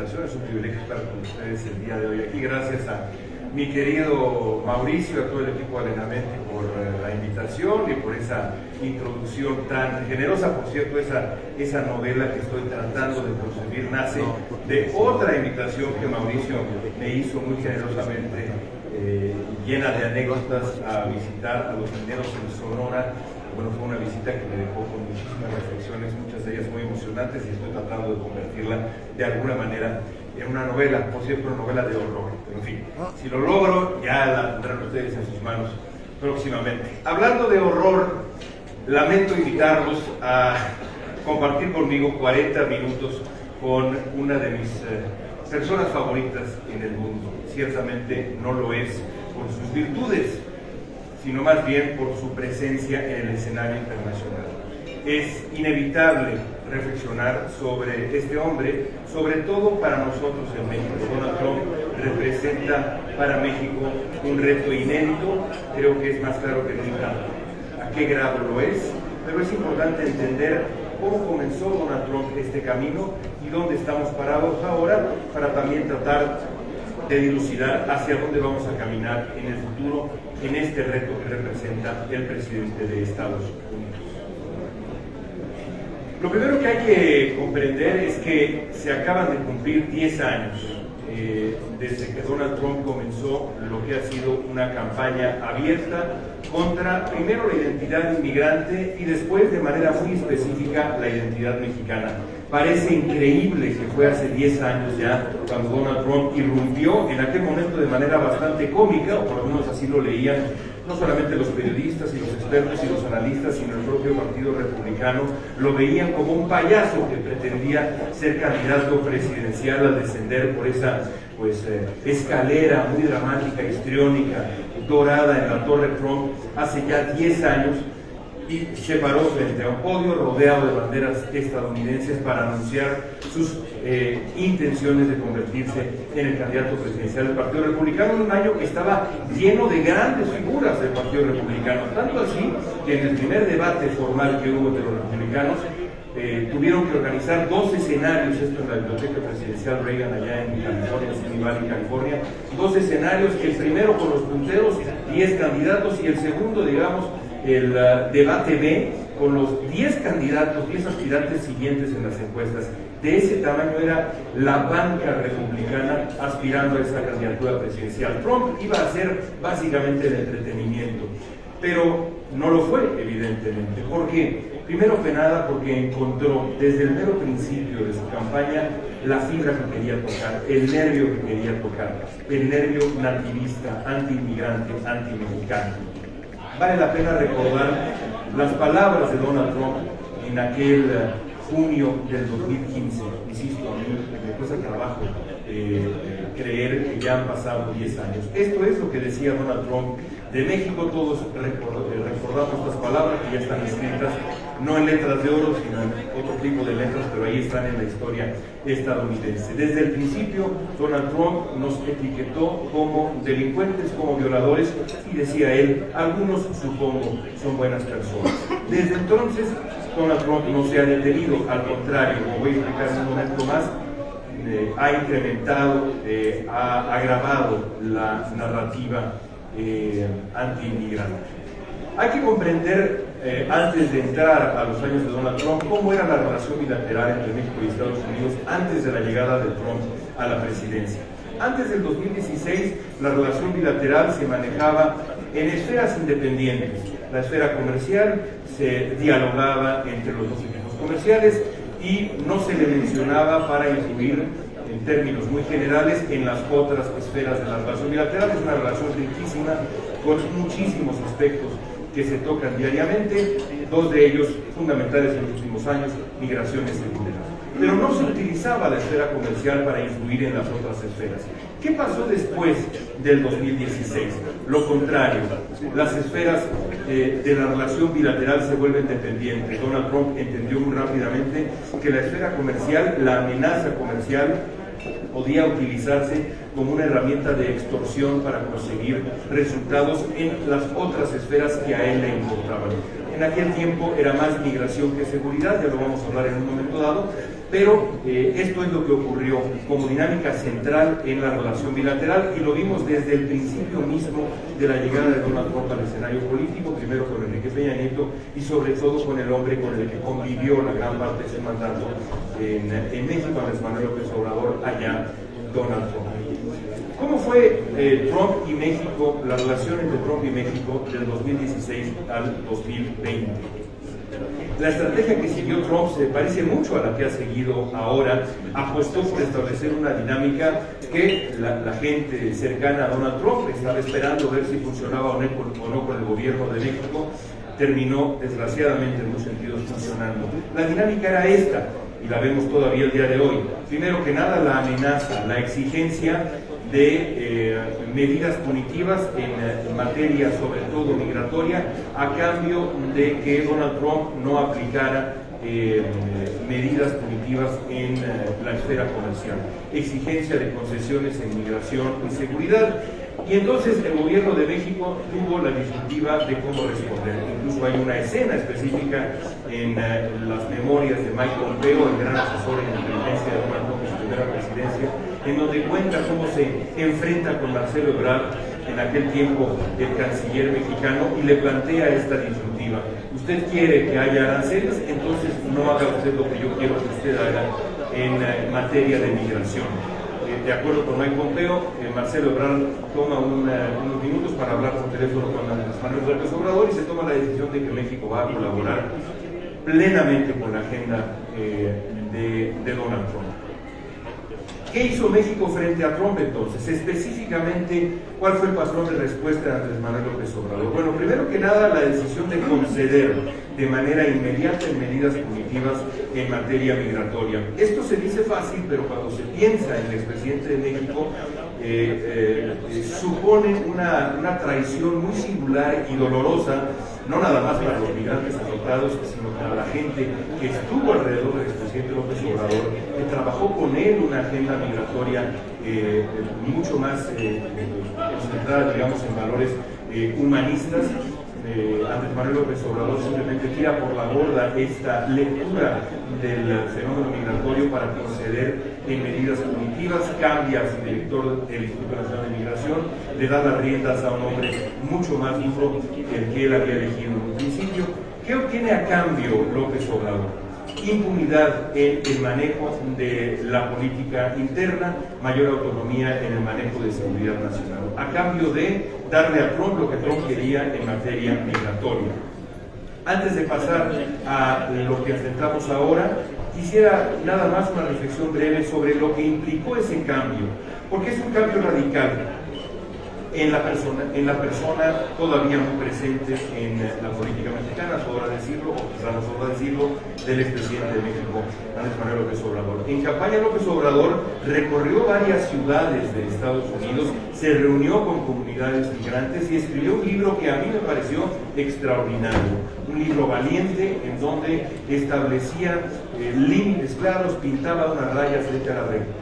invitación. Es un privilegio estar con ustedes el día de hoy aquí. Gracias a mi querido Mauricio, a todo el equipo de Alenamente por la invitación y por esa introducción tan generosa. Por cierto, esa novela que estoy tratando de concebir nace de otra invitación que Mauricio me hizo muy generosamente, llena de anécdotas, a visitar a los mineros en Sonora. Bueno, fue una visita que me dejó con muchísimas reflexiones, muchas de ellas muy emocionantes, y estoy tratando de convertirla de alguna manera en una novela, por cierto, una novela de horror. Pero en fin, si lo logro, ya la tendrán ustedes en sus manos próximamente. Hablando de horror, lamento invitarlos a compartir conmigo 40 minutos con una de mis personas favoritas en el mundo. Ciertamente no lo es por sus virtudes, sino más bien por su presencia en el escenario internacional. Es inevitable reflexionar sobre este hombre, sobre todo para nosotros en México. Donald Trump representa para México un reto inédito, creo que es más claro que nunca a qué grado lo es, pero es importante entender cómo comenzó Donald Trump este camino y dónde estamos parados ahora, para también tratar de dilucidar hacia dónde vamos a caminar en el futuro en este reto que representa el presidente de Estados Unidos. Lo primero que hay que comprender es que se acaban de cumplir 10 años desde que Donald Trump comenzó lo que ha sido una campaña abierta contra, primero, la identidad inmigrante y después, de manera muy específica, la identidad mexicana. Parece increíble que fue hace 10 años ya cuando Donald Trump irrumpió, en aquel momento de manera bastante cómica, o por lo menos así lo leían no solamente los periodistas y los expertos y los analistas, sino el propio Partido Republicano. Lo veían como un payaso que pretendía ser candidato presidencial al descender por esa escalera muy dramática, histriónica, dorada en la Torre Trump hace ya 10 años, y se paró frente a un podio rodeado de banderas estadounidenses para anunciar sus intenciones de convertirse en el candidato presidencial del Partido Republicano, en un año que estaba lleno de grandes figuras del Partido Republicano, tanto así que en el primer debate formal que hubo entre los republicanos tuvieron que organizar 2 escenarios, esto en la Biblioteca Presidencial Reagan allá en California, en Simi Valley, California, 2 escenarios, el primero con los punteros, 10 candidatos, y el segundo, digamos, el debate B, con los 10 candidatos, 10 aspirantes siguientes en las encuestas. De ese tamaño era la banca republicana aspirando a esa candidatura presidencial. Trump iba a ser básicamente el entretenimiento, pero no lo fue, evidentemente. ¿Por qué? Primero que nada, porque encontró desde el mero principio de su campaña la fibra que quería tocar, el nervio que quería tocar, el nervio nativista, anti-inmigrante, anti-mexicano. Vale la pena recordar las palabras de Donald Trump en aquel junio del 2015. Insisto, a mí me cuesta trabajo creer que ya han pasado 10 años. Esto es lo que decía Donald Trump de México. Todos recordamos estas palabras que ya están escritas, no en letras de oro, sino en otro tipo de letras, pero ahí están en la historia estadounidense. Desde el principio, Donald Trump nos etiquetó como delincuentes, como violadores, y decía él, algunos, supongo, son buenas personas. Desde entonces, Donald Trump no se ha detenido, al contrario, como voy a explicar en un momento más, ha incrementado, ha agravado la narrativa anti-inmigrante. Hay que comprender, antes de entrar a los años de Donald Trump, cómo era la relación bilateral entre México y Estados Unidos antes de la llegada de Trump a la presidencia. Antes del 2016, la relación bilateral se manejaba en esferas independientes. La esfera comercial se dialogaba entre los dos equipos comerciales y no se le mencionaba para influir en términos muy generales en las otras esferas de la relación bilateral. Es una relación riquísima con muchísimos aspectos que se tocan diariamente, 2 de ellos fundamentales en los últimos años: migraciones y seguridad. Pero no se utilizaba la esfera comercial para influir en las otras esferas. ¿Qué pasó después del 2016? Lo contrario, las esferas de la relación bilateral se vuelven dependientes. Donald Trump entendió muy rápidamente que la esfera comercial, la amenaza comercial, podía utilizarse como una herramienta de extorsión para conseguir resultados en las otras esferas que a él le importaban. En aquel tiempo era más migración que seguridad, ya lo vamos a hablar en un momento dado, Pero esto es lo que ocurrió como dinámica central en la relación bilateral y lo vimos desde el principio mismo de la llegada de Donald Trump al escenario político, primero con Enrique Peña Nieto y sobre todo con el hombre con el que convivió la gran parte de su mandato en México, Andrés Manuel López Obrador, allá Donald Trump. ¿Cómo fue Trump y México, la relación entre Trump y México del 2016 al 2020? La estrategia que siguió Trump se parece mucho a la que ha seguido ahora. Apostó por establecer una dinámica que la gente cercana a Donald Trump estaba esperando ver si funcionaba o no con el gobierno de México. Terminó, desgraciadamente, en muchos sentidos funcionando. La dinámica era esta, y la vemos todavía el día de hoy. Primero que nada, la amenaza, la exigencia de medidas punitivas en materia, sobre todo migratoria, a cambio de que Donald Trump no aplicara medidas punitivas en la esfera comercial. Exigencia de concesiones en migración y seguridad. Y entonces el gobierno de México tuvo la disyuntiva de cómo responder. Incluso hay una escena específica en las memorias de Mike Pompeo, el gran asesor en inteligencia de Donald Trump en su primera presidencia, en donde cuenta cómo se enfrenta con Marcelo Ebrard, en aquel tiempo el canciller mexicano, y le plantea esta disyuntiva. Usted quiere que haya aranceles, entonces no haga usted lo que yo quiero que usted haga en materia de migración. De acuerdo con Mike Pompeo, Marcelo Ebrard toma unos minutos para hablar por teléfono con Andrés Manuel López Obrador y se toma la decisión de que México va a colaborar plenamente con la agenda de Donald Trump. ¿Qué hizo México frente a Trump entonces? Específicamente, ¿cuál fue el patrón de respuesta de Andrés Manuel López Obrador? Bueno, primero que nada, la decisión de conceder de manera inmediata en medidas punitivas en materia migratoria. Esto se dice fácil, pero cuando se piensa en el expresidente de México, supone una traición muy singular y dolorosa, no nada más para los migrantes afectados, sino para la gente que estuvo alrededor del expresidente López Obrador, que trabajó con él una agenda migratoria mucho más concentrada, digamos, en valores humanistas. Andrés Manuel López Obrador simplemente tira por la borda esta lectura del fenómeno migratorio para conceder en medidas punitivas, cambia a su director del Instituto Nacional de Migración, le da las riendas a un hombre mucho más duro que el que él había elegido en un principio. ¿Qué obtiene a cambio López Obrador? Impunidad en el manejo de la política interna, mayor autonomía en el manejo de seguridad nacional, a cambio de darle a Trump lo que Trump quería en materia migratoria. Antes de pasar a lo que enfrentamos ahora, quisiera nada más una reflexión breve sobre lo que implicó ese cambio, porque es un cambio radical en la persona todavía muy presente en la política mexicana, sobra decirlo, o quizá no sobra decirlo, del expresidente de México, Andrés Manuel López Obrador. En campaña, López Obrador recorrió varias ciudades de Estados Unidos, se reunió con comunidades migrantes y escribió un libro que a mí me pareció extraordinario, un libro valiente en donde establecía límites claros, pintaba una raya frente a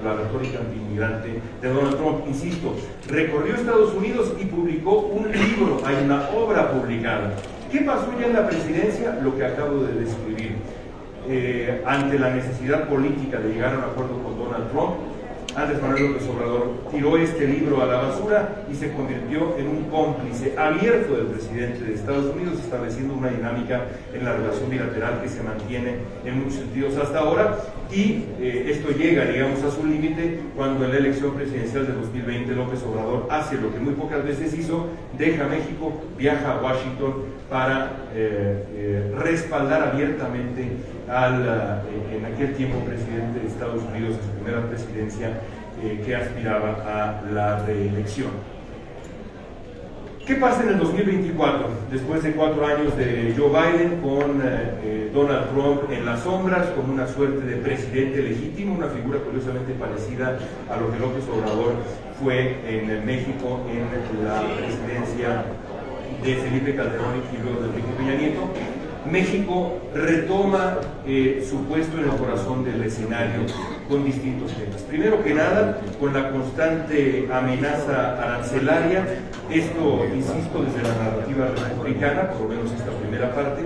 la retórica antimigrante de Donald Trump. Insisto, recorrió Estados Unidos y publicó un libro, hay una obra publicada. ¿Qué pasó ya en la presidencia? Lo que acabo de describir. Ante la necesidad política de llegar a un acuerdo con Donald Trump, Andrés Manuel López Obrador tiró este libro a la basura y se convirtió en un cómplice abierto del presidente de Estados Unidos, estableciendo una dinámica en la relación bilateral que se mantiene en muchos sentidos hasta ahora. Y esto llega, digamos, a su límite cuando en la elección presidencial de 2020 López Obrador hace lo que muy pocas veces hizo, deja México, viaja a Washington para respaldar abiertamente al en aquel tiempo presidente de Estados Unidos en su primera presidencia, que aspiraba a la reelección. ¿Qué pasa en el 2024? Después de 4 años de Joe Biden con Donald Trump en las sombras, como una suerte de presidente legítimo, una figura curiosamente parecida a lo que López Obrador fue en México en la presidencia de Felipe Calderón y luego de Enrique Peña Nieto. México retoma su puesto en el corazón del escenario con distintos temas. Primero que nada, con la constante amenaza arancelaria, esto, insisto, desde la narrativa republicana, por lo menos esta primera parte,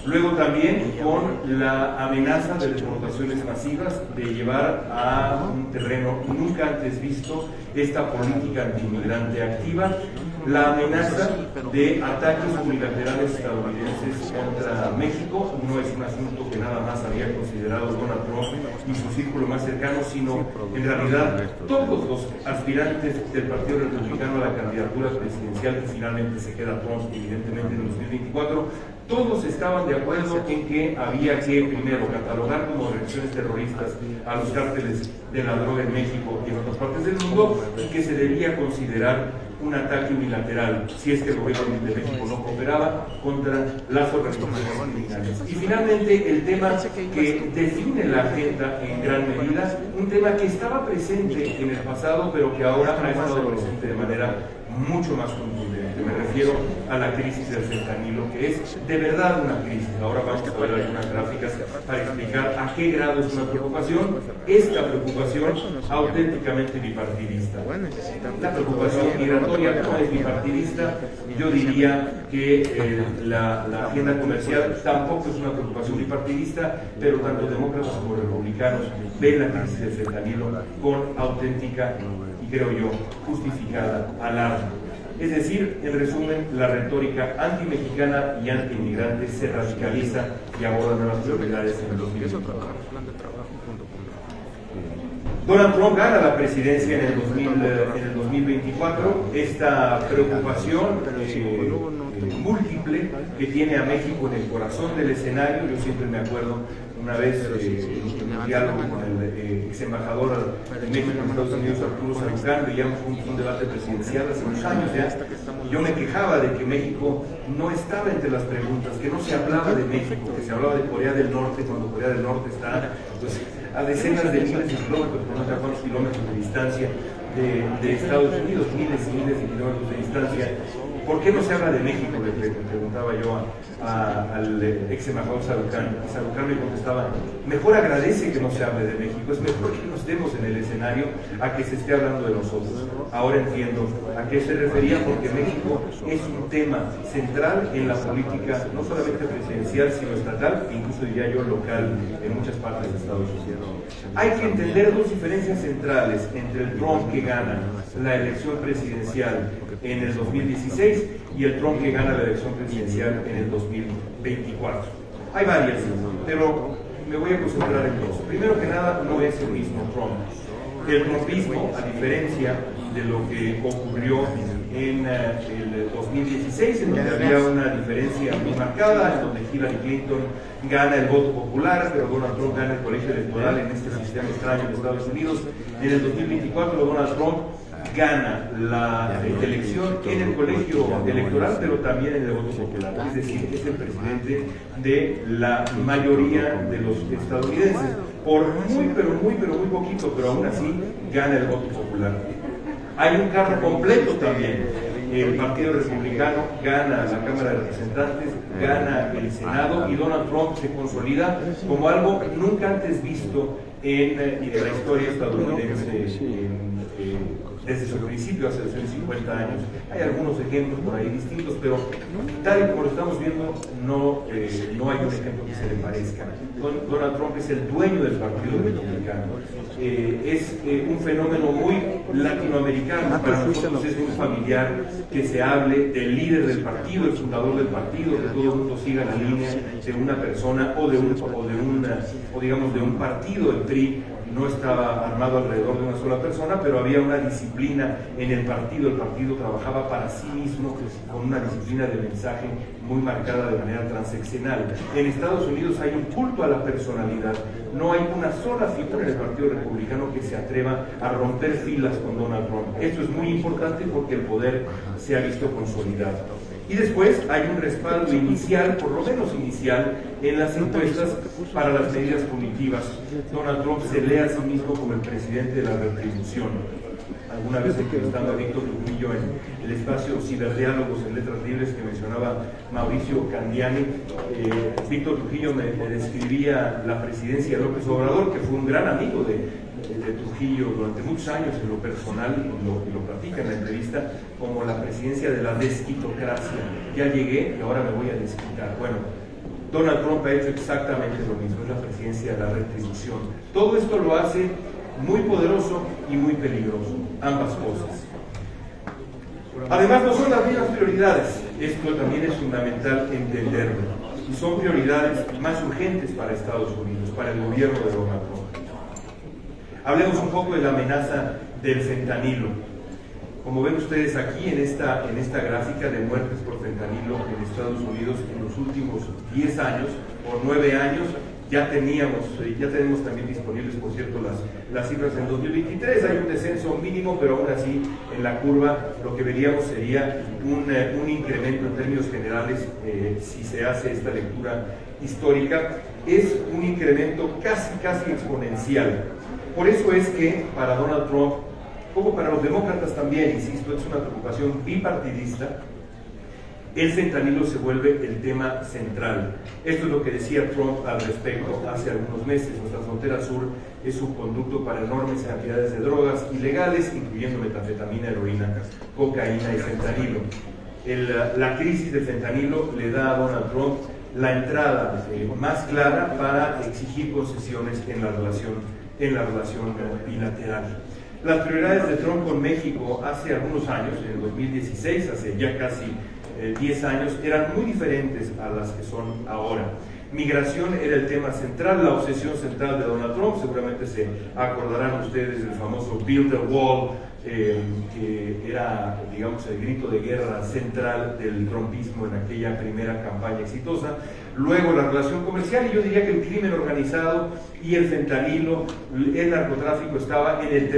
Luego también con la amenaza de deportaciones masivas, de llevar a un terreno nunca antes visto esta política antiinmigrante activa, la amenaza de ataques unilaterales estadounidenses contra México. No es un asunto que nada más había considerado Donald Trump y su círculo más cercano, sino en realidad todos los aspirantes del Partido Republicano a la candidatura presidencial, que finalmente se queda Trump evidentemente en 2024, todos estaban de acuerdo en que había que primero catalogar como organizaciones terroristas a los cárteles de la droga en México y en otras partes del mundo, y que se debía considerar un ataque unilateral, si es que el gobierno de México no cooperaba, contra las organizaciones criminales. Y finalmente el tema que define la agenda en gran medida, un tema que estaba presente en el pasado, pero que ahora ha estado presente de manera mucho más contundente. Me refiero a la crisis del fentanilo, que es de verdad una crisis. Ahora vamos a ver algunas gráficas para explicar a qué grado es una preocupación, esta preocupación auténticamente bipartidista. La preocupación migratoria no es bipartidista, yo diría que la agenda comercial tampoco es una preocupación bipartidista, pero tanto demócratas como republicanos ven la crisis del fentanilo con auténtica y, creo yo, justificada alarma. Es decir, en resumen, la retórica antimexicana y antiinmigrante se radicaliza y aborda nuevas prioridades en el 2024. Donald Trump gana la presidencia en el 2024. Esta preocupación múltiple que tiene a México en el corazón del escenario. Yo siempre me acuerdo una vez en un diálogo con el ex embajador de México en Estados Unidos, Arturo Sarucán, veíamos un debate presidencial hace unos años ya. Yo me quejaba de que México no estaba entre las preguntas, que no se hablaba de México, que se hablaba de Corea del Norte, cuando Corea del Norte está pues, a decenas de miles de kilómetros, no sé cuántos kilómetros de distancia de Estados Unidos, miles y miles de kilómetros de distancia. ¿Por qué no se habla de México? Le preguntaba yo al ex embajador Sarucán. Y Sarucán me contestaba: mejor agradece que no se hable de México, es mejor que nos demos en el escenario a que se esté hablando de nosotros. Ahora entiendo a qué se refería, porque México es un tema central en la política, no solamente presidencial, sino estatal, e incluso diría yo local, en muchas partes de Estados Unidos. Hay que entender dos diferencias centrales entre el Trump que gana la elección presidencial en el 2016 y el Trump que gana la elección presidencial en el 2024. Hay varias, pero me voy a concentrar en dos. Primero que nada, no es el mismo Trump. El trumpismo, a diferencia de lo que ocurrió en el 2016, en donde había una diferencia muy marcada, en donde Hillary Clinton gana el voto popular, pero Donald Trump gana el colegio electoral en este sistema extraño de Estados Unidos. En el 2024 Donald Trump gana la elección en el colegio electoral, pero también en el voto popular. Es decir, es el presidente de la mayoría de los estadounidenses. Por muy poquito, pero aún así gana el voto popular. Hay un carro completo también. El Partido Republicano gana la Cámara de Representantes, gana el Senado, y Donald Trump se consolida como algo nunca antes visto en la historia estadounidense desde su principio, hace 250 años. Hay algunos ejemplos por ahí distintos, pero tal y como lo estamos viendo, no hay un ejemplo que se le parezca. Donald Trump es el dueño del Partido Republicano. Es un fenómeno muy latinoamericano. Para nosotros es muy familiar que se hable del líder del partido, el fundador del partido, que todo el mundo siga la línea de una persona o de un partido. El PRI no estaba armado alrededor de una sola persona, pero había una disciplina en el partido trabajaba para sí mismo, con una disciplina de mensaje muy marcada de manera transeccional. En Estados Unidos hay un culto a la personalidad, no hay una sola figura en el Partido Republicano que se atreva a romper filas con Donald Trump. Esto es muy importante porque el poder se ha visto consolidado. Y después hay un respaldo inicial, por lo menos inicial, en las encuestas para las medidas punitivas. Donald Trump se lee a sí mismo como el presidente de la retribución. Alguna vez entrevistando a Víctor Trujillo en el espacio Ciberdiálogos en Letras Libres que mencionaba Mauricio Candiani, Víctor Trujillo me describía la presidencia de López Obrador, que fue un gran amigo de Trujillo durante muchos años en lo personal, y lo platica en la entrevista, como la presidencia de la desquitocracia. Ya llegué y ahora me voy a desquitar. Bueno, Donald Trump ha hecho exactamente lo mismo, es la presidencia de la retribución. Todo esto lo hace muy poderoso y muy peligroso, ambas cosas. Además, no son las mismas prioridades, esto también es fundamental entenderlo, y son prioridades más urgentes para Estados Unidos, para el gobierno de Donald Trump. Hablemos un poco de la amenaza del fentanilo. Como ven ustedes aquí en esta gráfica de muertes por fentanilo en Estados Unidos en los últimos 10 años o 9 años, ya tenemos también disponibles, por cierto, las cifras en 2023. Hay un descenso mínimo, pero aún así en la curva lo que veríamos sería un incremento en términos generales, si se hace esta lectura histórica, es un incremento casi exponencial. Por eso es que para Donald Trump, como para los demócratas también, insisto, es una preocupación bipartidista, el fentanilo se vuelve el tema central. Esto es lo que decía Trump al respecto hace algunos meses. Nuestra frontera sur es un conducto para enormes cantidades de drogas ilegales, incluyendo metanfetamina, heroína, cocaína y fentanilo. La crisis del fentanilo le da a Donald Trump la entrada más clara para exigir concesiones en la relación bilateral. Las prioridades de Trump con México hace algunos años, en el 2016, hace ya casi 10 años, eran muy diferentes a las que son ahora. Migración era el tema central, la obsesión central de Donald Trump. Seguramente se acordarán ustedes del famoso Build the Wall, que era, digamos, el grito de guerra central del trumpismo en aquella primera campaña exitosa. Luego la relación comercial, y yo diría que el crimen organizado y el fentanilo, el narcotráfico, estaba en el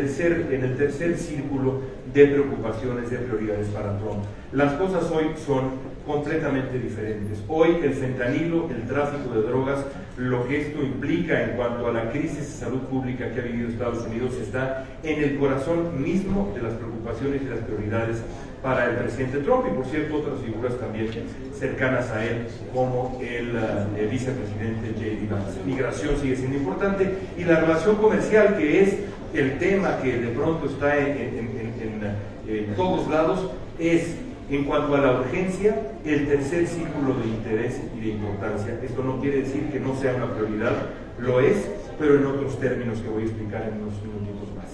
tercer círculo de preocupaciones, de prioridades para Trump. Las cosas hoy son completamente diferentes. Hoy el fentanilo, el tráfico de drogas, lo que esto implica en cuanto a la crisis de salud pública que ha vivido Estados Unidos, está en el corazón mismo de las preocupaciones y las prioridades para el presidente Trump, y por cierto otras figuras también cercanas a él, como el vicepresidente J.D. Vance. Migración sigue siendo importante, y la relación comercial, que es el tema que de pronto está en todos lados, es, en cuanto a la urgencia, el tercer círculo de interés y de importancia. Esto no quiere decir que no sea una prioridad, lo es, pero en otros términos que voy a explicar en unos minutitos más.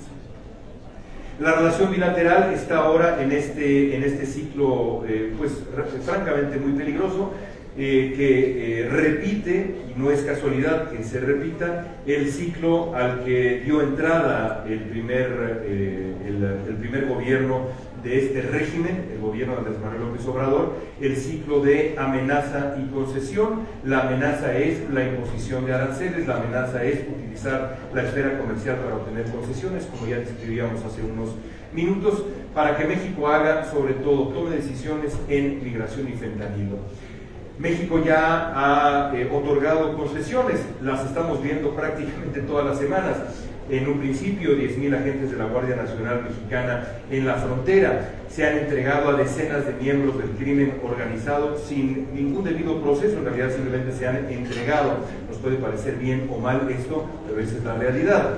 La relación bilateral está ahora en este ciclo, francamente muy peligroso, que repite, y no es casualidad que se repita, el ciclo al que dio entrada el primer gobierno de este régimen, el gobierno de Andrés Manuel López Obrador, el ciclo de amenaza y concesión. La amenaza es la imposición de aranceles, la amenaza es utilizar la esfera comercial para obtener concesiones, como ya describíamos hace unos minutos, para que México haga, sobre todo, tome decisiones en migración y fentanilo. México ya ha otorgado concesiones, las estamos viendo prácticamente todas las semanas. En un principio, 10,000 agentes de la Guardia Nacional Mexicana en la frontera se han entregado a decenas de miembros del crimen organizado sin ningún debido proceso. En realidad simplemente se han entregado. Nos puede parecer bien o mal esto, pero esa es la realidad.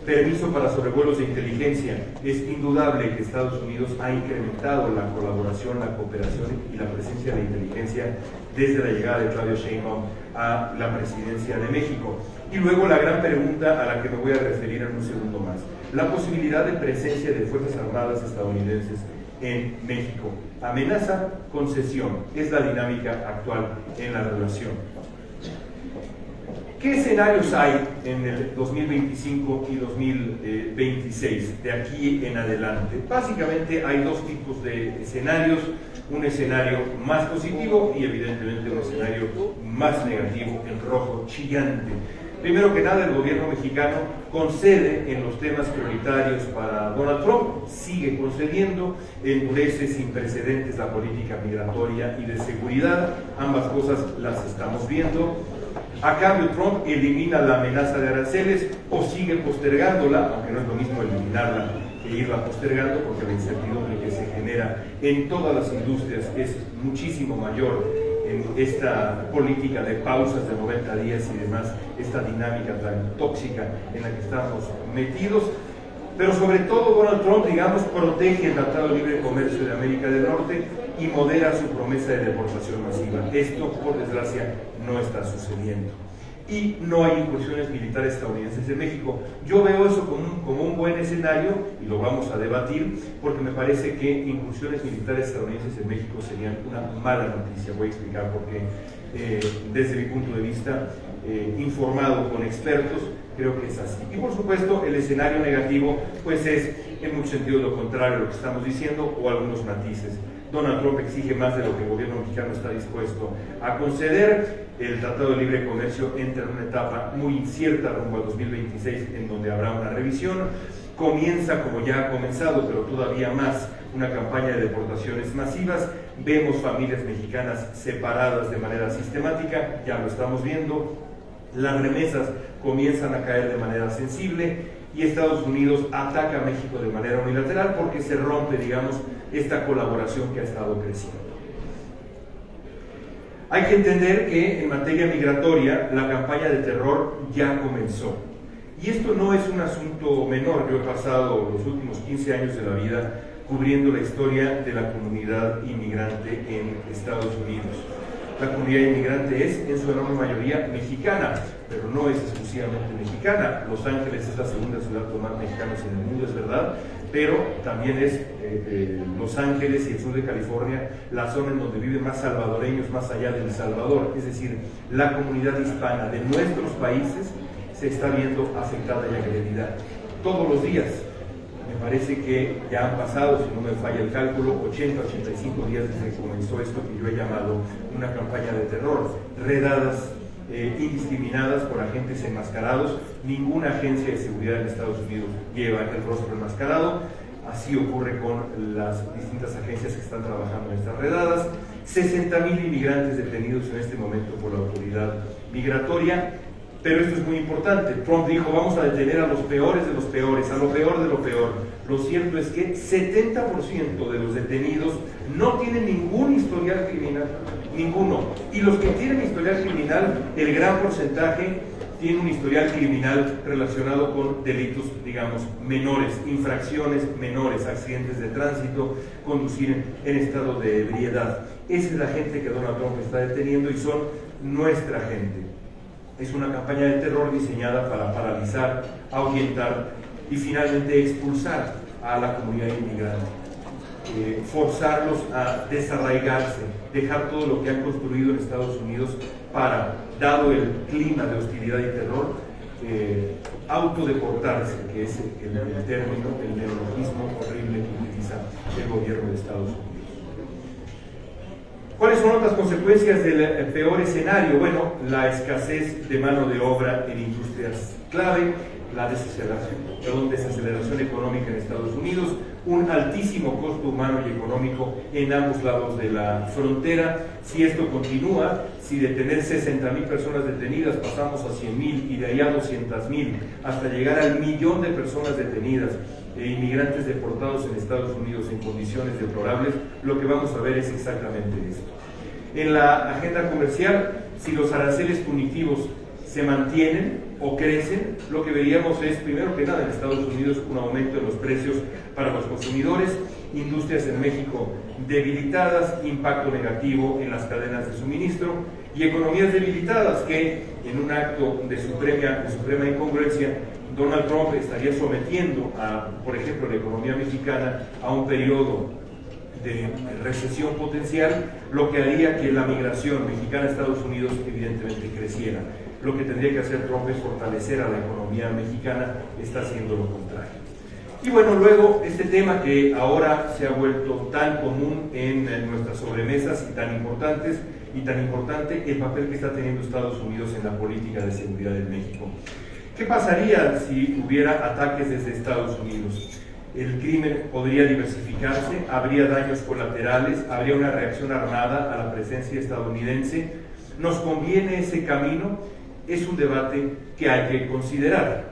Permiso para sobrevuelos de inteligencia. Es indudable que Estados Unidos ha incrementado la colaboración, la cooperación y la presencia de inteligencia desde la llegada de Claudia Sheinbaum a la presidencia de México. Y luego la gran pregunta a la que me voy a referir en un segundo más: la posibilidad de presencia de Fuerzas Armadas estadounidenses en México. Amenaza, concesión, es la dinámica actual en la relación. ¿Qué escenarios hay en el 2025 y 2026 de aquí en adelante? Básicamente hay dos tipos de escenarios: un escenario más positivo y evidentemente un escenario más negativo, en rojo chillante. Primero que nada, el gobierno mexicano concede en los temas prioritarios para Donald Trump, sigue concediendo, endurece sin precedentes la política migratoria y de seguridad. Ambas cosas las estamos viendo. A cambio, Trump elimina la amenaza de aranceles o sigue postergándola, aunque no es lo mismo eliminarla que irla postergando, porque la incertidumbre que se genera en todas las industrias es muchísimo mayor en esta política de pausas de 90 días y demás, esta dinámica tan tóxica en la que estamos metidos. Pero sobre todo Donald Trump, digamos, protege el Tratado de Libre Comercio de América del Norte y modera su promesa de deportación masiva. Esto, por desgracia, no está sucediendo. Y no hay incursiones militares estadounidenses en México. Yo veo eso como un buen escenario, y lo vamos a debatir, porque me parece que incursiones militares estadounidenses en México serían una mala noticia. Voy a explicar por qué. Desde mi punto de vista, informado con expertos, creo que es así. Y por supuesto, el escenario negativo, pues es en mucho sentido lo contrario a lo que estamos diciendo, o algunos matices. Donald Trump exige más de lo que el gobierno mexicano está dispuesto a conceder. El Tratado de Libre Comercio entra en una etapa muy incierta rumbo al 2026, en donde habrá una revisión. Comienza, como ya ha comenzado, pero todavía más, una campaña de deportaciones masivas. Vemos familias mexicanas separadas de manera sistemática, ya lo estamos viendo. Las remesas comienzan a caer de manera sensible y Estados Unidos ataca a México de manera unilateral porque se rompe, digamos, esta colaboración que ha estado creciendo. Hay que entender que en materia migratoria la campaña de terror ya comenzó. Y esto no es un asunto menor. Yo he pasado los últimos 15 años de la vida cubriendo la historia de la comunidad inmigrante en Estados Unidos. La comunidad inmigrante es, en su enorme mayoría, mexicana, pero no es exclusivamente mexicana. Los Ángeles es la segunda ciudad con más mexicanos en el mundo, es verdad, pero también es Los Ángeles y el sur de California la zona en donde viven más salvadoreños más allá de El Salvador. Es decir, la comunidad hispana de nuestros países se está viendo afectada y agredida todos los días. Me parece que ya han pasado, si no me falla el cálculo, 80, 85 días desde que comenzó esto que yo he llamado una campaña de terror. Redadas indiscriminadas por agentes enmascarados. Ninguna agencia de seguridad en Estados Unidos lleva el rostro enmascarado. Así ocurre con las distintas agencias que están trabajando en estas redadas. 60,000 inmigrantes detenidos en este momento por la autoridad migratoria. Pero esto es muy importante. Trump dijo, vamos a detener a los peores de los peores, a lo peor de lo peor. Lo cierto es que 70% de los detenidos no tienen ningún historial criminal, ninguno. Y los que tienen historial criminal, el gran porcentaje tiene un historial criminal relacionado con delitos, digamos, menores, infracciones menores, accidentes de tránsito, conducir en estado de ebriedad. Esa es la gente que Donald Trump está deteniendo y son nuestra gente. Es una campaña de terror diseñada para paralizar, ahuyentar y finalmente expulsar a la comunidad inmigrante. Forzarlos a desarraigarse, dejar todo lo que han construido en Estados Unidos para, dado el clima de hostilidad y terror, autodeportarse, que es el término, el neologismo horrible que utiliza el gobierno de Estados Unidos. ¿Cuáles son otras consecuencias del peor escenario? Bueno, la escasez de mano de obra en industrias clave, la desaceleración económica en Estados Unidos, un altísimo costo humano y económico en ambos lados de la frontera. Si esto continúa, si de tener 60,000 personas detenidas pasamos a 100,000 y de ahí a 200,000 hasta llegar al 1,000,000 de personas detenidas e inmigrantes deportados en Estados Unidos en condiciones deplorables, lo que vamos a ver es exactamente esto. En la agenda comercial, si los aranceles punitivos se mantienen o crecen, lo que veríamos es, primero que nada, en Estados Unidos un aumento en los precios para los consumidores, industrias en México debilitadas, impacto negativo en las cadenas de suministro y economías debilitadas que, en un acto de suprema incongruencia, Donald Trump estaría sometiendo a, por ejemplo, la economía mexicana a un periodo de recesión potencial, lo que haría que la migración mexicana a Estados Unidos evidentemente creciera. Lo que tendría que hacer Trump es fortalecer a la economía mexicana, está haciendo lo contrario. Y bueno, luego este tema que ahora se ha vuelto tan común en nuestras sobremesas y tan importante el papel que está teniendo Estados Unidos en la política de seguridad en México. ¿Qué pasaría si hubiera ataques desde Estados Unidos? El crimen podría diversificarse, habría daños colaterales, habría una reacción armada a la presencia estadounidense. ¿Nos conviene ese camino? Es un debate que hay que considerar.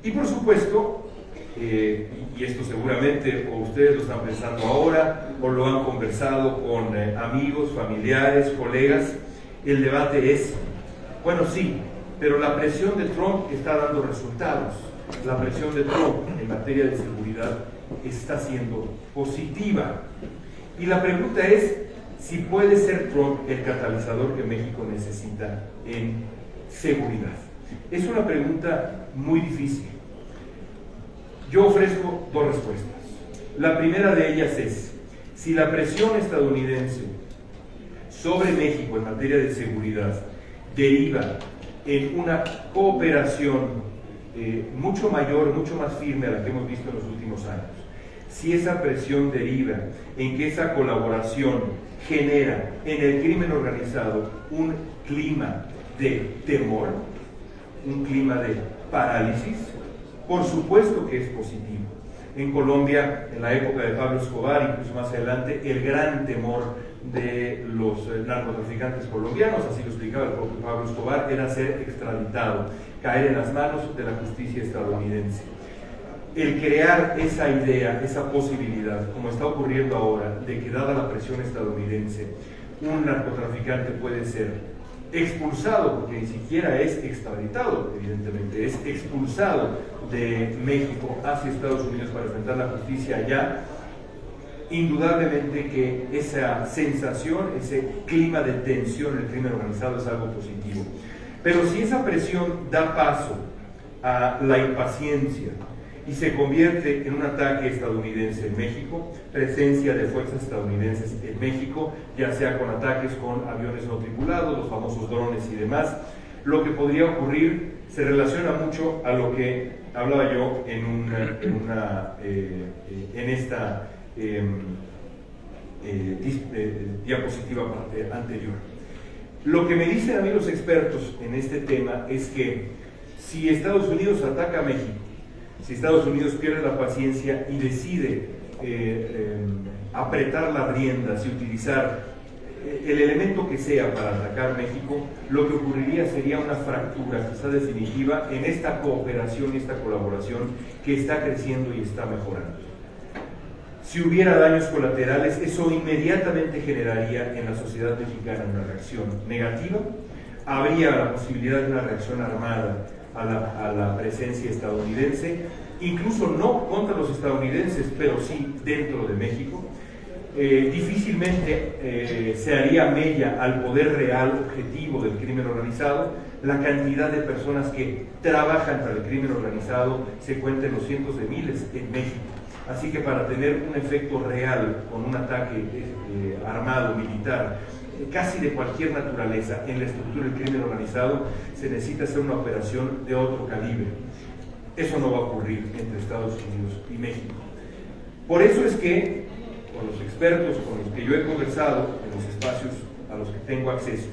Y por supuesto, y esto seguramente o ustedes lo están pensando ahora o lo han conversado con amigos, familiares, colegas, el debate es, bueno, sí, pero la presión de Trump está dando resultados. La presión de Trump en materia de seguridad está siendo positiva. Y la pregunta es, si puede ser Trump el catalizador que México necesita en seguridad. Es una pregunta muy difícil. Yo ofrezco dos respuestas. La primera de ellas es, si la presión estadounidense sobre México en materia de seguridad deriva en una cooperación mucho mayor, mucho más firme a la que hemos visto en los últimos años, si esa presión deriva en que esa colaboración genera en el crimen organizado un clima de temor, un clima de parálisis, por supuesto que es positivo. En Colombia, en la época de Pablo Escobar, incluso más adelante, el gran temor de los narcotraficantes colombianos, así lo explicaba el propio Pablo Escobar, era ser extraditado, caer en las manos de la justicia estadounidense. El crear esa idea, esa posibilidad, como está ocurriendo ahora, de que dada la presión estadounidense, un narcotraficante puede ser expulsado, porque ni siquiera es extraditado, evidentemente, es expulsado de México hacia Estados Unidos para enfrentar la justicia allá, indudablemente que esa sensación, ese clima de tensión en el crimen organizado es algo positivo. Pero si esa presión da paso a la impaciencia y se convierte en un ataque estadounidense en México, presencia de fuerzas estadounidenses en México, ya sea con ataques con aviones no tripulados, los famosos drones y demás, lo que podría ocurrir se relaciona mucho a lo que hablaba yo en esta diapositiva anterior. Lo que me dicen a mí los expertos en este tema es que si Estados Unidos ataca a México, si Estados Unidos pierde la paciencia y decide apretar las riendas y utilizar el elemento que sea para atacar México, lo que ocurriría sería una fractura quizá definitiva en esta cooperación y esta colaboración que está creciendo y está mejorando. Si hubiera daños colaterales, eso inmediatamente generaría en la sociedad mexicana una reacción negativa, habría la posibilidad de una reacción armada a la presencia estadounidense, incluso no contra los estadounidenses, pero sí dentro de México. Difícilmente se haría mella al poder real objetivo del crimen organizado. La cantidad de personas que trabajan para el crimen organizado se cuenta en los cientos de miles en México. Así que para tener un efecto real con un ataque armado, militar, casi de cualquier naturaleza en la estructura del crimen organizado, se necesita hacer una operación de otro calibre. Eso no va a ocurrir entre Estados Unidos y México. Por eso es que, con los expertos con los que yo he conversado en los espacios a los que tengo acceso,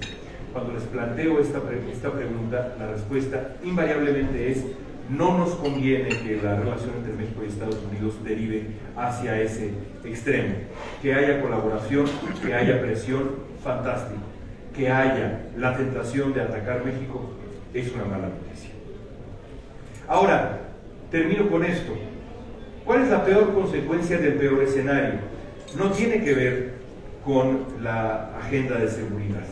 cuando les planteo esta pregunta, la respuesta invariablemente es: no nos conviene que la relación entre México y Estados Unidos derive hacia ese extremo. Que haya colaboración, que haya presión, fantástico. Que haya la tentación de atacar México, es una mala noticia. Ahora, termino con esto. ¿Cuál es la peor consecuencia del peor escenario? No tiene que ver con la agenda de seguridad.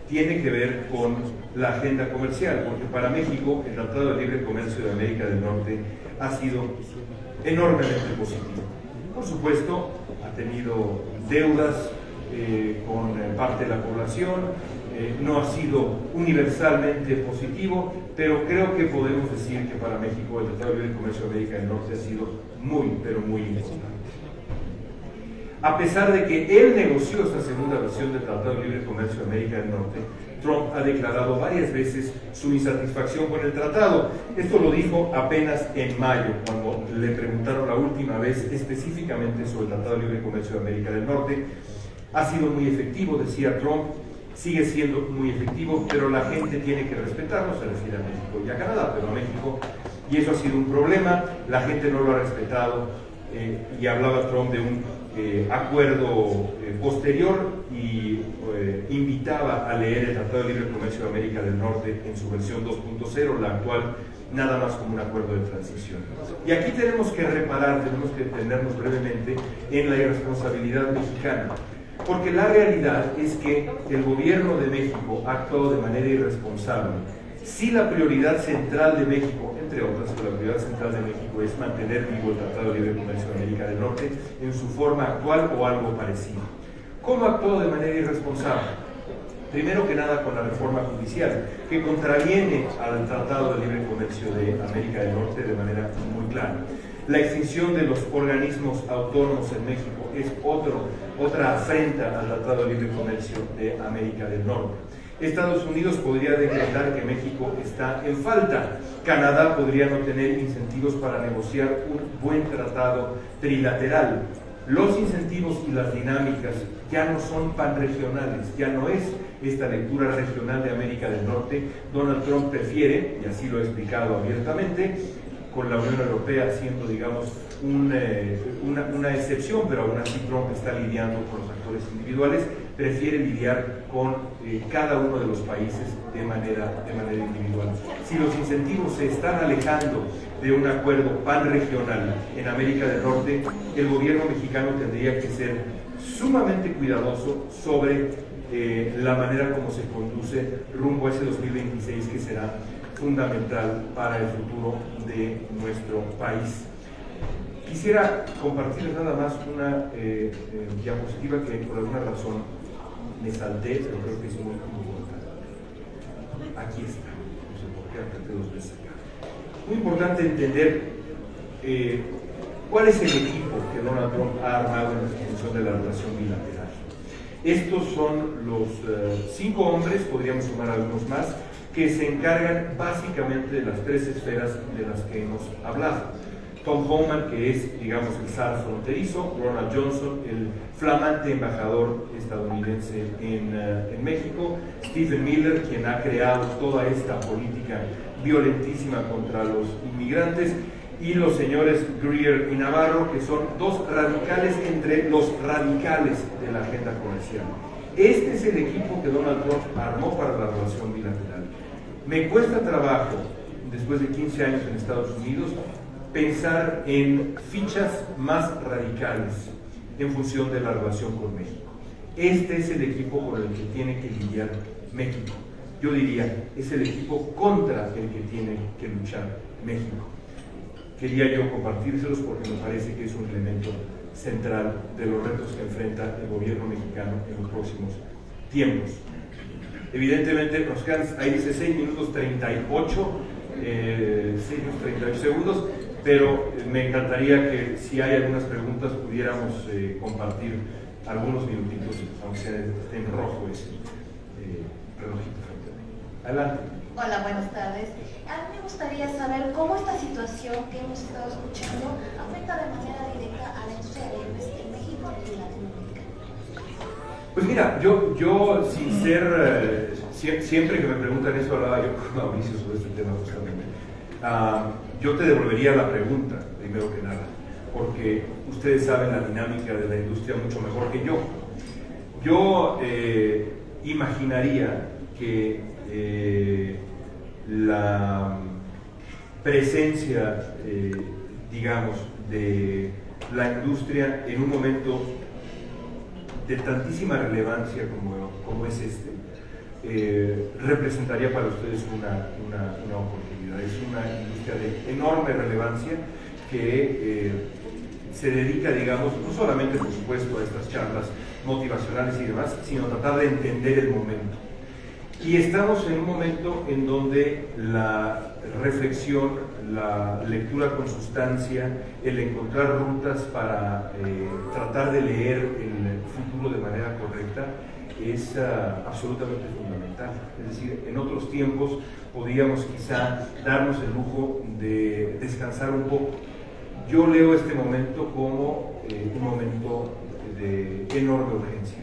Tiene que ver con la agenda comercial, porque para México el Tratado de Libre Comercio de América del Norte ha sido enormemente positivo. Por supuesto, ha tenido deudas con parte de la población, no ha sido universalmente positivo, pero creo que podemos decir que para México el Tratado de Libre Comercio de América del Norte ha sido muy, pero muy importante. A pesar de que él negoció esta segunda versión del Tratado de Libre Comercio de América del Norte, Trump ha declarado varias veces su insatisfacción con el tratado. Esto lo dijo apenas en mayo, cuando le preguntaron la última vez específicamente sobre el Tratado de Libre Comercio de América del Norte. Ha sido muy efectivo, decía Trump, sigue siendo muy efectivo, pero la gente tiene que respetarlo, se refiere a México y a Canadá, pero a México, y eso ha sido un problema, la gente no lo ha respetado, y hablaba Trump de un acuerdo posterior y invitaba a leer el Tratado de Libre Comercio de América del Norte en su versión 2.0, la actual nada más como un acuerdo de transición. Y aquí tenemos que reparar, tenemos que detenernos brevemente en la irresponsabilidad mexicana, porque la realidad es que el gobierno de México ha actuado de manera irresponsable. Si la prioridad central de México, entre otras, la prioridad central de México es mantener vivo el Tratado de Libre Comercio de América del Norte en su forma actual o algo parecido. ¿Cómo actuó de manera irresponsable? Primero que nada con la reforma judicial, que contraviene al Tratado de Libre Comercio de América del Norte de manera muy clara. La extinción de los organismos autónomos en México es otra afrenta al Tratado de Libre Comercio de América del Norte. Estados Unidos podría decretar que México está en falta. Canadá podría no tener incentivos para negociar un buen tratado trilateral. Los incentivos y las dinámicas ya no son panregionales, ya no es esta lectura regional de América del Norte. Donald Trump prefiere, y así lo ha explicado abiertamente, con la Unión Europea siendo, digamos, una excepción, pero aún así Trump está lidiando con los actores individuales, prefiere lidiar con cada uno de los países de manera individual. Si los incentivos se están alejando de un acuerdo panregional en América del Norte, el gobierno mexicano tendría que ser sumamente cuidadoso sobre la manera como se conduce rumbo a ese 2026 que será fundamental para el futuro de nuestro país. Quisiera compartir nada más una diapositiva que por alguna razón me salté, pero creo que es muy importante. Aquí está, no sé por qué apreté dos veces acá. Muy importante entender cuál es el equipo que Donald Trump ha armado en la definición de la relación bilateral. Estos son los 5 hombres, podríamos sumar algunos más, que se encargan básicamente de las 3 esferas de las que hemos hablado. Tom Homan, que es, digamos, el zar fronterizo; Ronald Johnson, el flamante embajador estadounidense en México; Stephen Miller, quien ha creado toda esta política violentísima contra los inmigrantes; y los señores Greer y Navarro, que son 2 radicales entre los radicales de la agenda comercial. Este es el equipo que Donald Trump armó para la relación bilateral. Me cuesta trabajo, después de 15 años en Estados Unidos, pensar en fichas más radicales en función de la relación con México. Este es el equipo con el que tiene que lidiar México. Yo diría, es el equipo contra el que tiene que luchar México. Quería yo compartírselos porque me parece que es un elemento central de los retos que enfrenta el gobierno mexicano en los próximos tiempos. Evidentemente nos quedan, ahí dice 6 minutos 38, 6 minutos 38 segundos, pero me encantaría que si hay algunas preguntas pudiéramos compartir algunos minutitos, aunque sea en rojo ese relojito frente a mí. Adelante. Hola, buenas tardes. A mí me gustaría saber cómo esta situación que hemos estado escuchando afecta de manera directa a la industria de bienes en México y Latinoamérica. Pues mira, yo sin ser, siempre que me preguntan eso, hablaba yo con Mauricio sobre este tema justamente. Yo te devolvería la pregunta, primero que nada, porque ustedes saben la dinámica de la industria mucho mejor que yo. Yo imaginaría que la presencia, digamos, de la industria en un momento de tantísima relevancia como es representaría para ustedes una oportunidad. Es una industria de enorme relevancia que se dedica, digamos, no solamente por supuesto a estas charlas motivacionales y demás, sino a tratar de entender el momento. Y estamos en un momento en donde la reflexión, la lectura con sustancia, el encontrar rutas para tratar de leer el futuro de manera correcta es absolutamente fundamental. Es decir, en otros tiempos podríamos quizá darnos el lujo de descansar un poco. Yo leo este momento como un momento de enorme urgencia.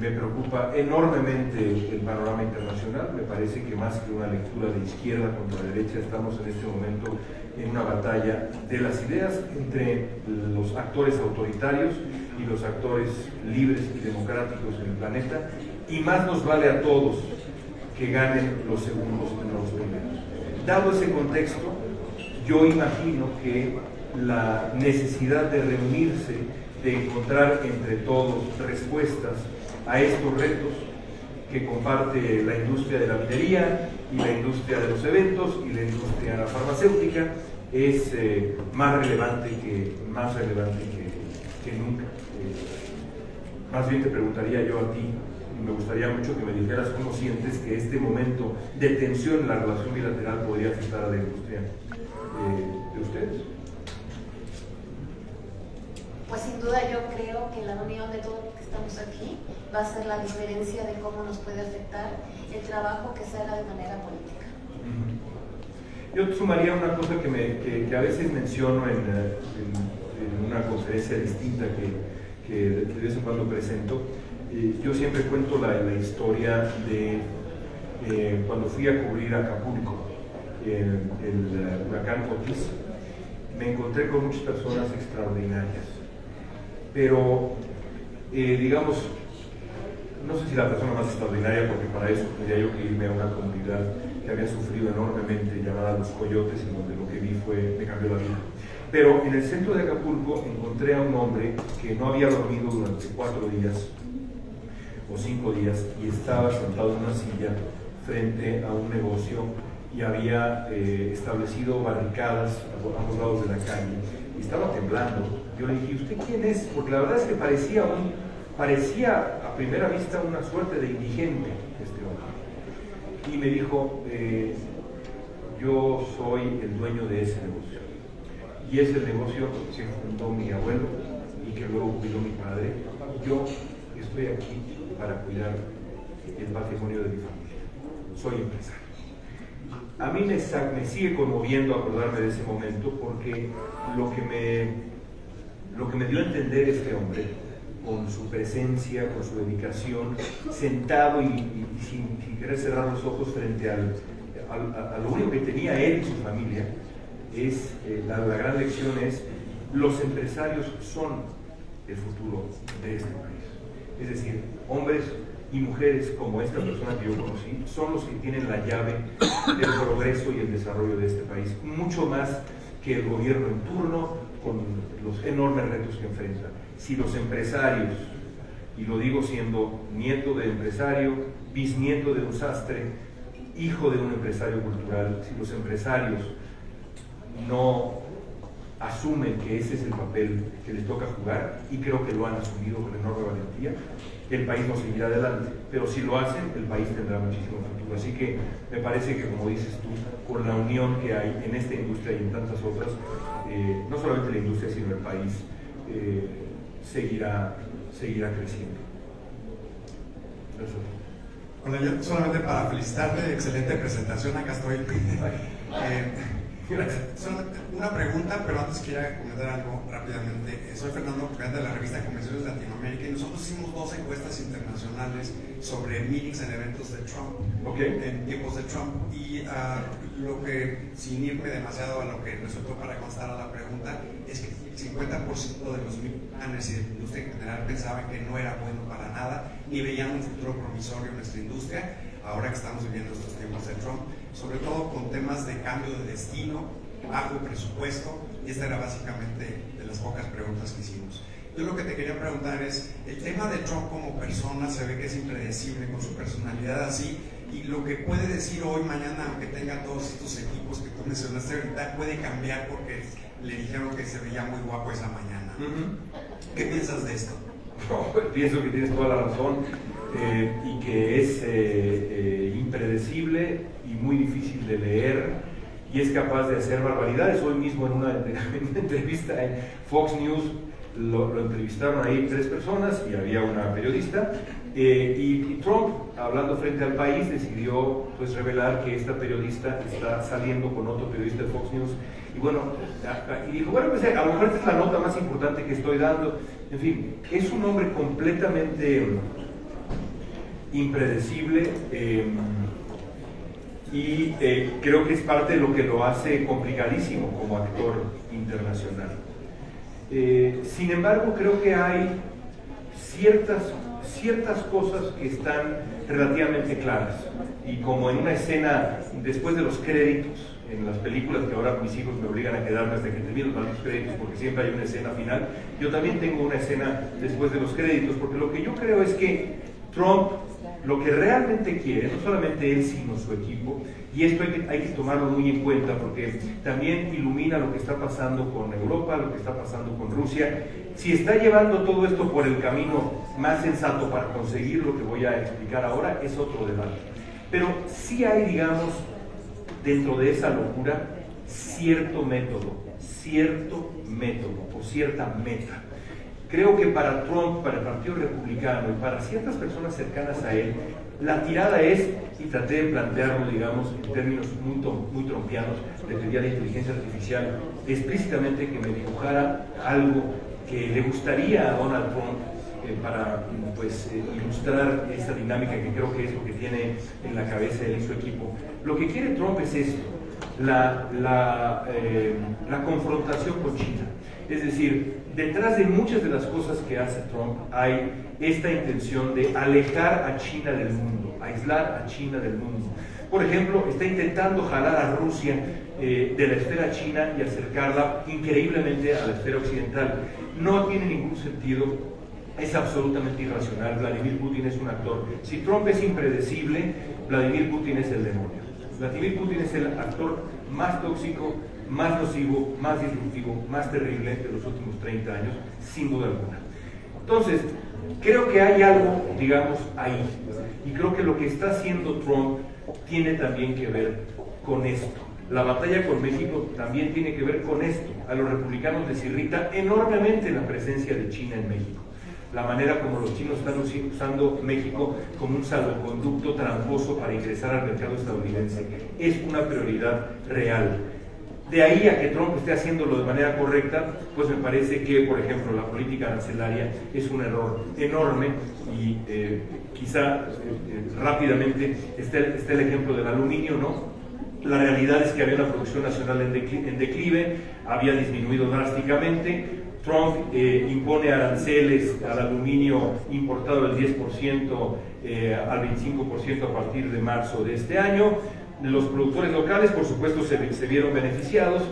Me preocupa enormemente el panorama internacional. Me parece que más que una lectura de izquierda contra derecha, estamos en este momento en una batalla de las ideas entre los actores autoritarios y los actores libres y democráticos en el planeta, y más nos vale a todos que ganen los segundos y no los primeros. Dado ese contexto, yo imagino que la necesidad de reunirse, de encontrar entre todos respuestas a estos retos que comparte la industria de la minería y la industria de los eventos y la industria farmacéutica, es más relevante que nunca. más bien te preguntaría yo a ti, y me gustaría mucho que me dijeras cómo sientes que este momento de tensión en la relación bilateral podría afectar a la industria de ustedes. Pues sin duda yo creo que la unión de todos los que estamos aquí va a ser la diferencia de cómo nos puede afectar el trabajo que se haga de manera política. Yo sumaría una cosa que a veces menciono en una conferencia distinta que de vez en cuando presento. Yo siempre cuento la historia de cuando fui a cubrir Acapulco, el huracán Otis. Me encontré con muchas personas extraordinarias, pero digamos, no sé si la persona más extraordinaria, porque para eso tendría yo que irme a una comunidad que había sufrido enormemente, llamada Los Coyotes, en donde lo que vi me cambió la vida. Pero en el centro de Acapulco encontré a un hombre que no había dormido durante 4 días o 5 días y estaba sentado en una silla frente a un negocio y había establecido barricadas a ambos lados de la calle y estaba temblando. Yo le dije, ¿y usted quién es? Porque la verdad es que parecía a primera vista una suerte de indigente este hombre. Y me dijo, yo soy el dueño de ese negocio. Y es el negocio que fundó mi abuelo y que luego cuidó mi padre. Yo estoy aquí para cuidar el patrimonio de mi familia. Soy empresario. A mí me sigue conmoviendo acordarme de ese momento, porque lo que me dio a entender este hombre, con su presencia, con su dedicación, sentado y sin querer cerrar los ojos frente a lo único que tenía él y su familia, es la gran lección es: los empresarios son el futuro de este país. Es decir, hombres y mujeres como esta persona que yo conocí son los que tienen la llave del progreso y el desarrollo de este país, mucho más que el gobierno en turno, con los enormes retos que enfrenta. Si los empresarios, y lo digo siendo nieto de empresario, bisnieto de un sastre, hijo de un empresario cultural, si los empresarios no asumen que ese es el papel que les toca jugar, y creo que lo han asumido con enorme valentía, el país no seguirá adelante. Pero si lo hacen, el país tendrá muchísimo futuro. Así que me parece que, como dices tú, con la unión que hay en esta industria y en tantas otras, no solamente la industria, sino el país seguirá creciendo. Gracias. Bueno, yo solamente para felicitarte, excelente presentación, acá estoy. Una pregunta, pero antes quería comentar algo rápidamente. Soy Fernando Pujante de la revista Convenciones Latinoamérica, y nosotros hicimos 2 encuestas internacionales sobre meetings en eventos de Trump, en tiempos de Trump, y lo que, sin irme demasiado a lo que resultó para constar a la pregunta, es que el 50% de los meetings y de la industria en general pensaban que no era bueno para nada, ni veían un futuro promisorio en nuestra industria, ahora que estamos viviendo estos tiempos de Trump, sobre todo con temas de cambio de destino, bajo presupuesto, y esta era básicamente de las pocas preguntas que hicimos. Yo lo que te quería preguntar es, el tema de Trump como persona se ve que es impredecible con su personalidad así, y lo que puede decir hoy, mañana, aunque tenga todos estos equipos que tú mencionaste ahorita, puede cambiar porque le dijeron que se veía muy guapo esa mañana. ¿Qué piensas de esto? No, pues pienso que tienes toda la razón, y que es impredecible y muy difícil de leer, y es capaz de hacer barbaridades. Hoy mismo en una entrevista en Fox News lo entrevistaron ahí 3 personas y había una periodista, y Trump, hablando frente al país, decidió pues revelar que esta periodista está saliendo con otro periodista de Fox News, y bueno, y dijo, bueno, pues a lo mejor esta es la nota más importante que estoy dando. En fin, es un hombre completamente impredecible, y creo que es parte de lo que lo hace complicadísimo como actor internacional. Sin embargo, creo que hay ciertas cosas que están relativamente claras, y como en una escena después de los créditos en las películas, que ahora mis hijos me obligan a quedarme hasta que terminen los créditos porque siempre hay una escena final, yo también tengo una escena después de los créditos, porque lo que yo creo es que Trump lo que realmente quiere, no solamente él, sino su equipo, y esto hay que tomarlo muy en cuenta porque también ilumina lo que está pasando con Europa, lo que está pasando con Rusia. Si está llevando todo esto por el camino más sensato para conseguir lo que voy a explicar ahora, es otro debate. Pero sí hay, digamos, dentro de esa locura, cierto método o cierta meta. Creo que para Trump, para el Partido Republicano y para ciertas personas cercanas a él, la tirada es, y traté de plantearlo, digamos, en términos muy trumpianos, le pedí a la inteligencia artificial explícitamente que me dibujara algo que le gustaría a Donald Trump para pues, ilustrar esa dinámica que creo que es lo que tiene en la cabeza él y su equipo. Lo que quiere Trump es esto, la confrontación con China. Es decir, detrás de muchas de las cosas que hace Trump hay esta intención de alejar a China del mundo, aislar a China del mundo. Por ejemplo, está intentando jalar a Rusia de la esfera china y acercarla increíblemente a la esfera occidental. No tiene ningún sentido, es absolutamente irracional. Vladimir Putin es un actor. Si Trump es impredecible, Vladimir Putin es el demonio. Vladimir Putin es el actor más tóxico, más nocivo, más disruptivo, más terrible de los últimos 30 años, sin duda alguna. Entonces, creo que hay algo, digamos, ahí. Y creo que lo que está haciendo Trump tiene también que ver con esto. La batalla con México también tiene que ver con esto. A los republicanos les irrita enormemente la presencia de China en México. La manera como los chinos están usando México como un salvoconducto tramposo para ingresar al mercado estadounidense es una prioridad real. De ahí a que Trump esté haciéndolo de manera correcta, pues me parece que, por ejemplo, la política arancelaria es un error enorme y quizá rápidamente está el ejemplo del aluminio, ¿no? La realidad es que había una producción nacional en declive, había disminuido drásticamente. Trump impone aranceles al aluminio importado del 10% al 25% a partir de marzo de este año. Los productores locales, por supuesto, se vieron beneficiados,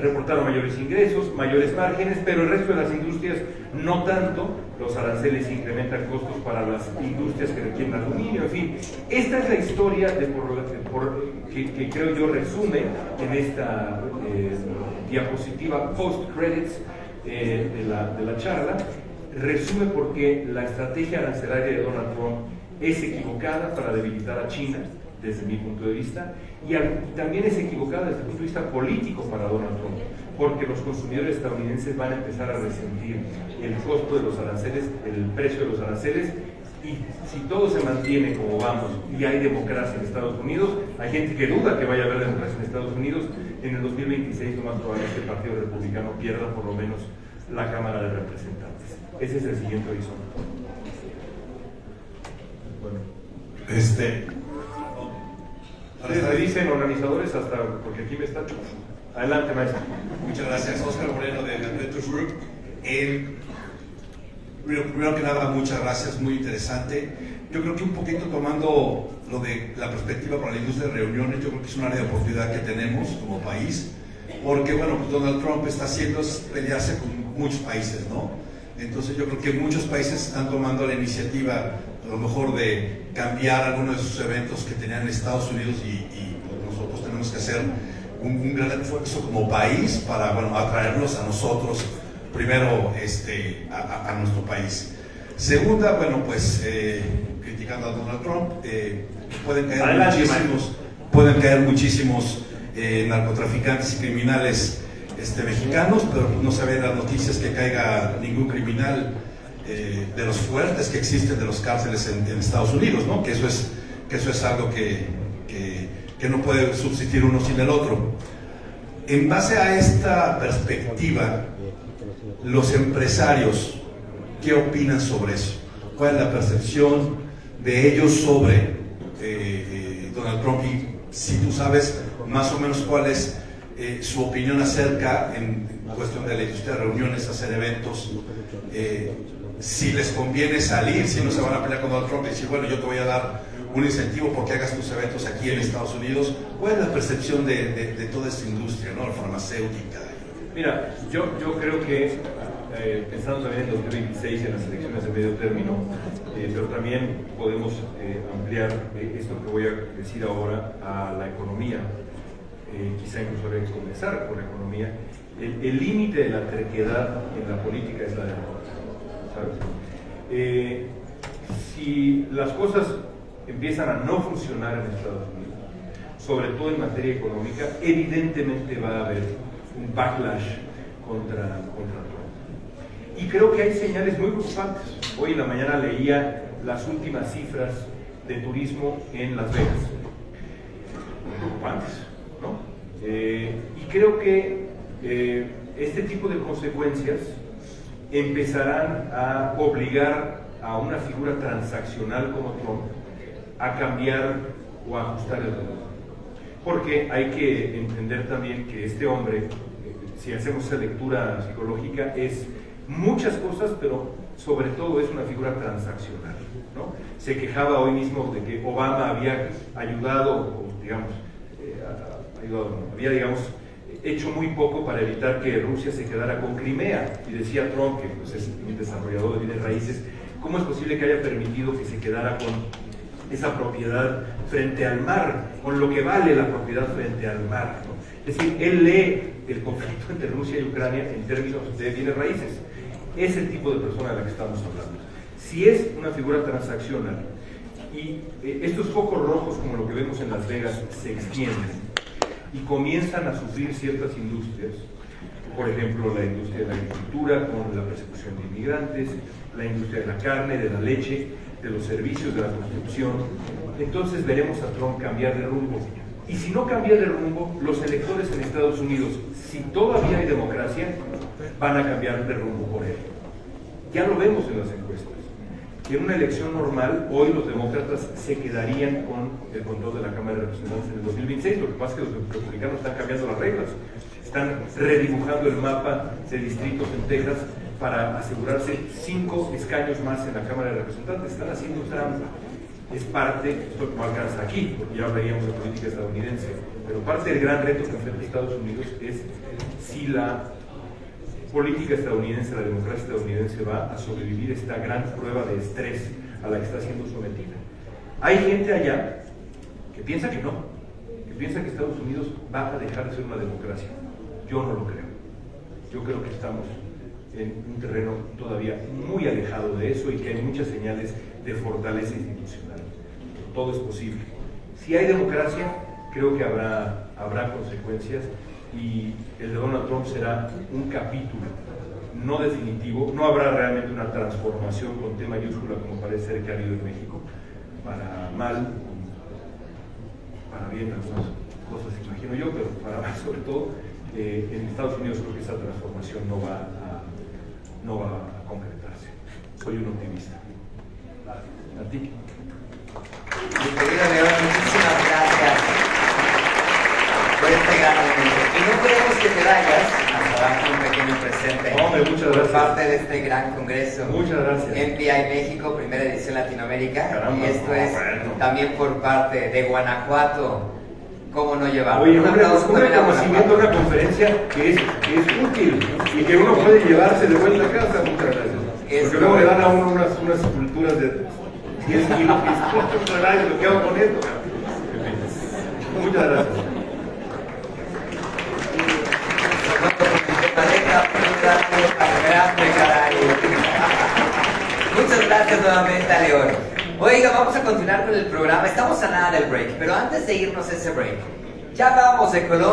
reportaron mayores ingresos, mayores márgenes, pero el resto de las industrias no tanto. Los aranceles incrementan costos para las industrias que requieren aluminio, en fin. Esta es la historia que creo yo resume en esta diapositiva post-credits de la charla, resume por qué la estrategia arancelaria de Donald Trump es equivocada para debilitar a China, desde mi punto de vista, y también es equivocada desde el punto de vista político para Donald Trump, porque los consumidores estadounidenses van a empezar a resentir el costo de los aranceles, el precio de los aranceles, y si todo se mantiene como vamos y hay democracia en Estados Unidos, hay gente que duda que vaya a haber democracia en Estados Unidos, en el 2026 lo más probable es que el Partido Republicano pierda por lo menos la Cámara de Representantes. Ese es el siguiente horizonte. Bueno. Me dicen organizadores hasta, porque aquí me está... Adelante, maestro. Muchas gracias, Oscar Moreno de Adventures Group. Primero que nada, muchas gracias, muy interesante. Yo creo que un poquito tomando lo de la perspectiva para la industria de reuniones, yo creo que es un área de oportunidad que tenemos como país, porque bueno, pues Donald Trump está haciendo es pelearse con muchos países, ¿no? Entonces yo creo que muchos países están tomando la iniciativa, a lo mejor, de cambiar algunos de sus eventos que tenían en Estados Unidos y pues nosotros tenemos que hacer un gran esfuerzo como país para, bueno, atraerlos a nosotros, primero a nuestro país. Segunda, bueno, pues criticando a Donald Trump, pueden caer muchísimos narcotraficantes y criminales mexicanos, pero no se ven las noticias que caiga ningún criminal de los fuertes que existen de los cárceles en Estados Unidos, ¿no? Que eso es algo que no puede subsistir uno sin el otro. En base a esta perspectiva, los empresarios, ¿qué opinan sobre eso? ¿Cuál es la percepción de ellos sobre Donald Trump? Y si tú sabes más o menos cuál es su opinión acerca, en cuestión de la industria de reuniones, hacer eventos, si les conviene salir, si no se van a pelear con Donald Trump y decir, bueno, yo te voy a dar un incentivo porque hagas tus eventos aquí en Estados Unidos. ¿Cuál es la percepción de toda esta industria, ¿no? La farmacéutica? Mira, yo creo que pensando también en 2026 en las elecciones de medio término, pero también podemos ampliar esto que voy a decir ahora a la economía. Quizá incluso habría que comenzar por la economía. El límite de la terquedad en la política es la derrota, ¿sabes? Si las cosas empiezan a no funcionar en Estados Unidos, sobre todo en materia económica, evidentemente va a haber un backlash contra Trump. Y creo que hay señales muy preocupantes. Hoy en la mañana leía las últimas cifras de turismo en Las Vegas. Muy preocupantes, ¿no? Y creo que este tipo de consecuencias empezarán a obligar a una figura transaccional como Trump a cambiar o a ajustar el rumbo. Porque hay que entender también que este hombre, si hacemos esa lectura psicológica, es muchas cosas, pero sobre todo es una figura transaccional, ¿no? Se quejaba hoy mismo de que Obama había ayudado, o digamos, había, digamos, hecho muy poco para evitar que Rusia se quedara con Crimea. Y decía Trump, que pues, es un desarrollador de bienes raíces, ¿cómo es posible que haya permitido que se quedara con esa propiedad frente al mar, con lo que vale la propiedad frente al mar, ¿no? Es decir, él lee el conflicto entre Rusia y Ucrania en términos de bienes raíces. Es el tipo de persona de la que estamos hablando. Si es una figura transaccional y estos focos rojos, como lo que vemos en Las Vegas, se extienden y comienzan a sufrir ciertas industrias, por ejemplo, la industria de la agricultura con la persecución de inmigrantes, la industria de la carne, de la leche, de los servicios, de la construcción, entonces veremos a Trump cambiar de rumbo. Y si no cambia de rumbo, los electores en Estados Unidos, si todavía hay democracia, van a cambiar de rumbo por él. Ya lo vemos en las encuestas. En una elección normal, hoy los demócratas se quedarían con el control de la Cámara de Representantes en el 2026. Lo que pasa es que los republicanos están cambiando las reglas. Están redibujando el mapa de distritos en Texas para asegurarse 5 escaños más en la Cámara de Representantes. Están haciendo trampa. Es parte, esto no alcanza aquí, porque ya hablaríamos de política estadounidense, pero parte del gran reto que enfrenta Estados Unidos es si la política estadounidense, la democracia estadounidense va a sobrevivir esta gran prueba de estrés a la que está siendo sometida. Hay gente allá que piensa que no, que piensa que Estados Unidos va a dejar de ser una democracia. Yo no lo creo. Yo creo que estamos en un terreno todavía muy alejado de eso y que hay muchas señales de fortaleza institucional. Todo es posible. Si hay democracia, creo que habrá consecuencias y el de Donald Trump será un capítulo, no definitivo. No habrá realmente una transformación con T mayúscula como parece ser que ha habido en México, para mal, para bien, algunas cosas imagino yo, pero para mal sobre todo. En Estados Unidos creo que esa transformación no va a concretarse. Soy un optimista. A ti. Mi querido León, muchísimas gracias por este gran momento. Y no queremos que te vayas hasta darte un pequeño presente. Hombre, muchas gracias. Por parte de este gran congreso. Muchas gracias. MPI México, primera edición Latinoamérica. Caramba, y esto es bueno. también por parte de Guanajuato. ¿Cómo no llevarlo? Oye, un aplauso también a reconocimiento, Guanajuato. una conferencia que es útil y que uno puede llevarse de vuelta a casa. Muchas gracias. Porque luego le dan a uno unas esculturas de 10 kilos. Muchas gracias, lo que hago con esto. Muchas gracias. Muchas gracias nuevamente a León. Oiga, vamos a continuar con el programa. Estamos a nada del break, pero antes de irnos a ese break, ya vamos de Colombia.